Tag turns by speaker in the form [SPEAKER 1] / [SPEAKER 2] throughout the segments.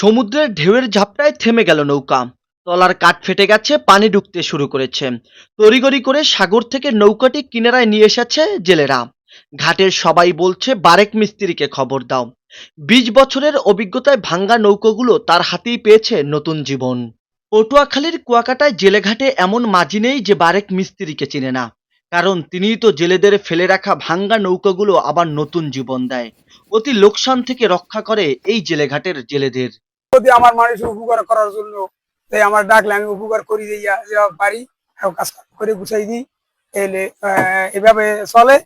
[SPEAKER 1] সমুদ্রের ঢেউয়ের ঝাপটায় থেমে গেল নৌকা। তলার কাঠ ফেটে গেছে, পানি ঢুকতে শুরু করেছে। তড়িঘড়ি করে সাগর থেকে নৌকাটি কিনারায় নিয়ে এসেছে জেলেরা। ঘাটের সবাই বলছে বারেক মিস্ত্রিকে খবর দাও। ২০ বছরের অভিজ্ঞতায় ভাঙ্গা নৌকাগুলো তার হাতেই পেয়েছে নতুন জীবন। পটুয়াখালীর কুয়াকাটায় জেলেঘাটে এমন মাঝি নেই যে বারেক মিস্ত্রিকে চিনে না, কারণ তিনিই তো জেলেদের ফেলে রাখা ভাঙ্গা নৌকাগুলো আবার নতুন জীবন দেয়, অতি লোকসান থেকে রক্ষা করে এই জেলেঘাটের জেলেদের।
[SPEAKER 2] যদি আমার মানুষের উপকার করার জন্য তাই আমার ডাকলে আমি উপকার করি দিয়া যেভাবে পারি কাজ করে গুছাই দিই। এলে এভাবে চলে।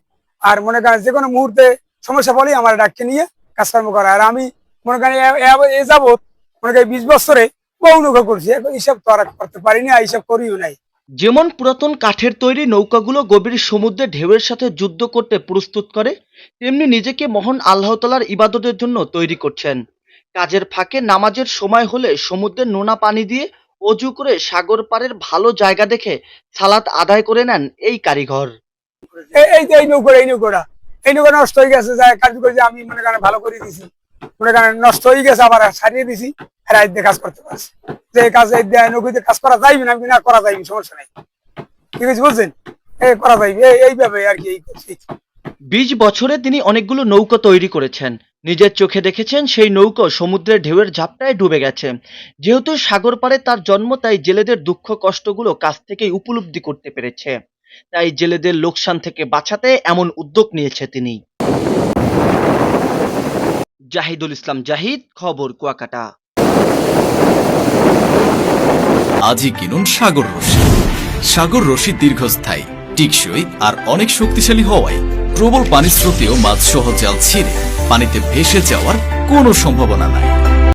[SPEAKER 2] আর মনে করেন যে কোনো মুহূর্তে সমস্যা বলেই আমার ডাককে নিয়ে কাজকর্ম করা। আর আমি মনে করেন এ যাবৎ মনে করেন 20 বছরে বহু নৌকা করছি, এইসব তো আর করতে পারিনি, এইসব করিও নাই।
[SPEAKER 1] যেমন পুরাতন কাঠের তৈরি নৌকাগুলো গভীর সমুদ্রে ঢেউয়ের সাথে যুদ্ধ করতে প্রস্তুত করে, তেমনি নিজেকে মহান আল্লাহ তাআলার ইবাদতের জন্য তৈরি করছেন। কাজের ফাঁকে নামাজের সময় হলে সমুদ্রের নোনা পানি দিয়ে অজু করে সাগর পাড়ের ভালো জায়গা দেখে সালাত আদায় করে নেন এই কারিগর।
[SPEAKER 2] এই নৌকা নষ্ট হয়ে গেছে, কার্যকরী যে আমি মনে করেন ভালো করে দিছি, মনে করেন নষ্ট হয়ে গেছে আবার সারিয়ে দিছি, রাত দিয়ে কাজ করতে পারছি। যে কাজ নৌকাতে কাজ করা যাইবে না না করা যাইবে, সমস্যা নাই, ঠিক আছে বুঝছেন, করা যাইবে এইভাবে আর কি।
[SPEAKER 1] 20 বছরে তিনি অনেকগুলো নৌকা তৈরি করেছেন। নিজের চোখে দেখেছেন সেই নৌকা সমুদ্রের ঢেউয়ের ঝাপটায় ডুবে গেছে। যেহেতু সাগর পাড়ে তার জন্ম, তাই জেলেদের দুঃখ কষ্টগুলো কাছ থেকেই উপলব্ধি করতে পেরেছে। তাই জেলেদের লোকসান থেকে বাঁচাতে এমন উদ্যোগ নিয়েছে তিনি। জাহিদুল ইসলাম জাহিদ, খবর কুয়াকাটা।
[SPEAKER 3] আজই কিনুন সাগর রশি। সাগর রশি দীর্ঘস্থায়ী, টিকসই আর অনেক শক্তিশালী হওয়ায় প্রবল পানির স্রোতেও মাছ সহ জাল ছিঁড়ে পানিতে ভেসে যাওয়ার কোনো সম্ভাবনা নাই।